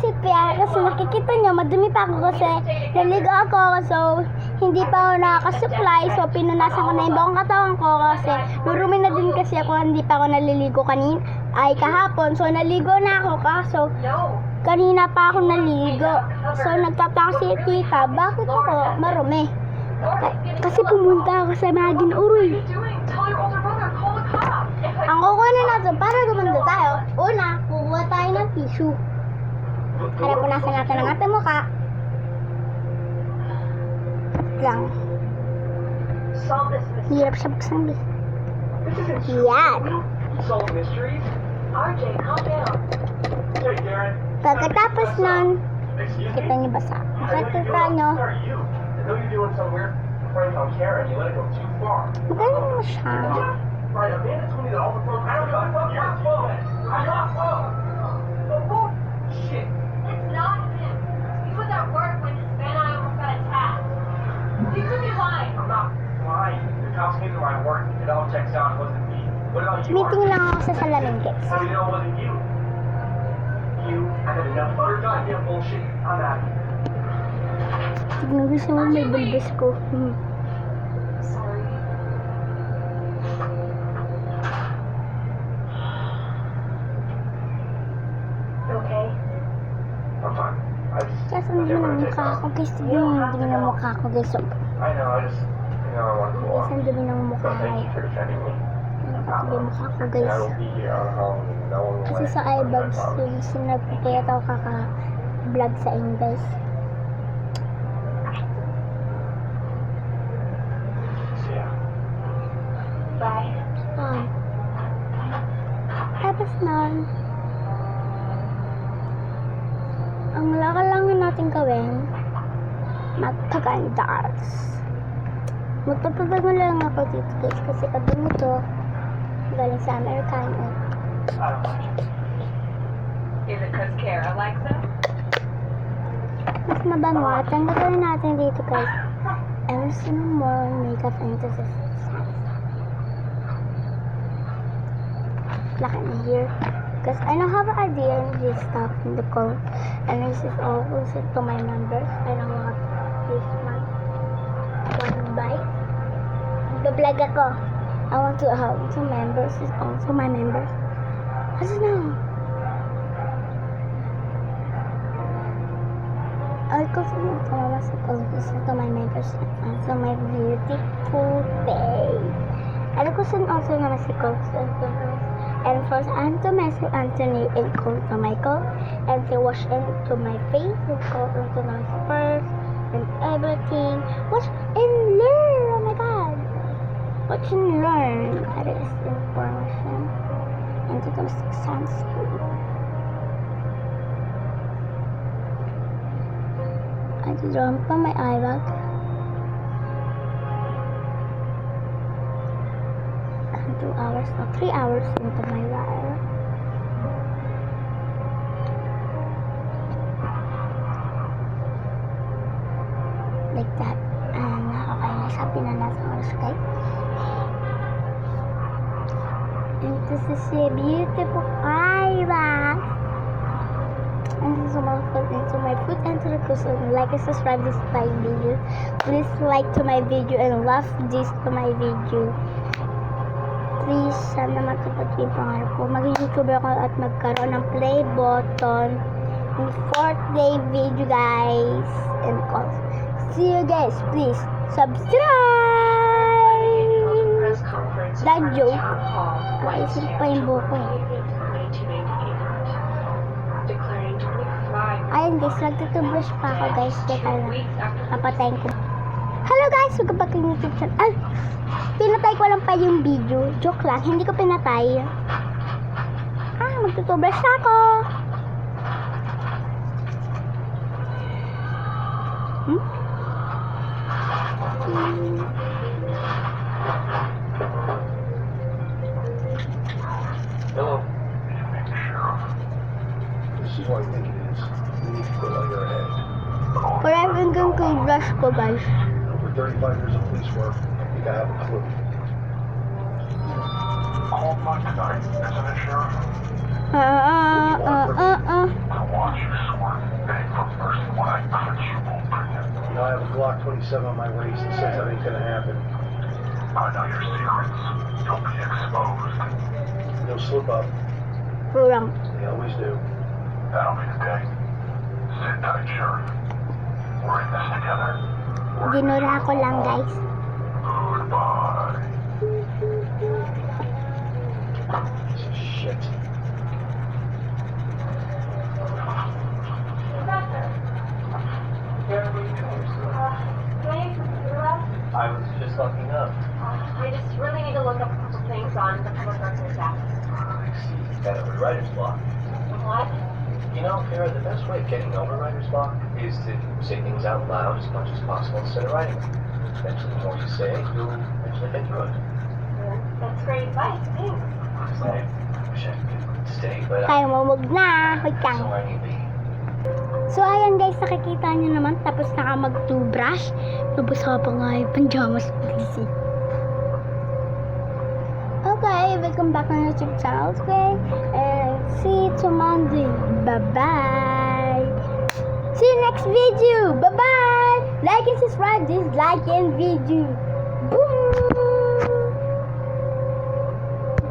si Pierre kasi nakikita niyo, madumi pa ako kasi naligo ako. So, hindi pa ako nakaka-supply. So, pinunasan ko na yung buong katawan ko kasi lurumi na din kasi ako, hindi pa ako naliligo kahapon. So, naligo na ako kaso kanina pa ako naligo. So, nagtataka si tita, bakit ako marumi? Kasi pumunta ako sa mga ginuuroy. Ang kukunin natin para gumanda tayo, una, kukuha tayo ng tissue. Para punasan natin ang ating mukha. Lang. Hirap siya buksan. Yan. Pagkatapos nun, kita niyo basa. Makikita niyo. Maganda mo siya. Right, Amanda told me that all the phones. I don't know. Your phone. Your phone. The phone. Shit. It's not him. He was at work when his van and I almost got attacked. He could be lying. I'm not lying. The cops came to my work. It all checks out. It wasn't me. What about you? Meeting lang ako sa salamin, guys. How do you know it wasn't you? You. I had enough of your goddamn bullshit. I'm out. Tignan gusto mo may bulbos ko. Sorry. Okay. I'm fine. Kasi hindi na mukha ko, guys. Tignan mo, hindi na mukha ko, guys. So, I know. I just. You know, I want to cool guys, off. ang dumi ng mukha So ko. thank you for defending me. Kasi yung mukha ko, And I guys. will be here on home. No one will Kasi let sa me find my iBugs, problems. yung sinagpupuyat ako kaka-vlog sa inyo, guys. So, yeah. Bye. Tapos nun, ang lakalangan natin gawin, magpagandas. Magpapapag mo lang ako dito, guys, kasi kabi nito, galing sa Amerikano. Is it because Kara likes him? Mas mabango at ang gagawin natin dito, guys, ever so more makeup into the size. Like in here. Because I don't have an idea in this stuff in the code. And this is all also to my members. I don't want this one bite. Nag-vlog ako. I want to have two members. It's also my members. I don't know. I consider to my members and to my beautiful babe. I consider also my and first and to Matthew Anthony and go to Michael and to wash into my face and go into my spurs and everything. Watch and learn. Oh my god. Watch and learn. That is information. And to the sunscreen. I did jump on my eye bag. 2 hours or 3 hours into my wire. Like that. And okay na siya. Pinanasan ko na siya, guys. And this is a beautiful eye bag. And this is my foot and to the cushion. Like and subscribe this to my video. Please like to my video and love this to my video. Please, sana matupad ko yung pangarap ko. Maging YouTuber ako at magkaroon ng play button in 4th day video, guys. And also, see you guys. Please, subscribe! That joke. Naisip pa yung buko eh. Ayun guys, nagtutubrush pa ako, guys. Teka lang. Napatayin ko. Hello guys, welcome back to YouTube channel. Pinatay ko lang pa yung video. Joke lang, hindi ko pinatay. Magtutubrush na ako. Hello. This is what I think it is. You need to put on your head. Forever hanggang kay brush ko, guys. Over 35 years of police work, you gotta have a clue. Call Mike tonight, isn't it, Sheriff? Watch your swords. 27 on my waist and says that ain't gonna happen. I know your secrets. You'll be exposed. You'll slip up. Kurang. They always do. That'll be the day. Sit tight, Sheriff. We're in this together. Ginura ko lang, guys. Goodbye. Piece of shit. Professor, Yeah, what are you doing? do I need to do that? I was just looking up. I just really need to look up a couple things on the Public Records Act. I see. Got a writer's block. What? You know, Kara, the best way of getting over writer's block is to say things out loud as much as possible instead of writing them. Eventually, the more you say, you'll eventually get through it. That's great advice. Thanks. I wish I could stay, but Kaya mo, wag na. Wait kang. somewhere I need to be. So, ayan guys, nakikita nyo naman, tapos na ka mag-toothbrush. Tapos ka pa nga yung pajamas, please. Okay, welcome back on YouTube channel, okay? And see you to Monday. Bye-bye. See you next video. Bye-bye. Like and subscribe this like and video. Boom.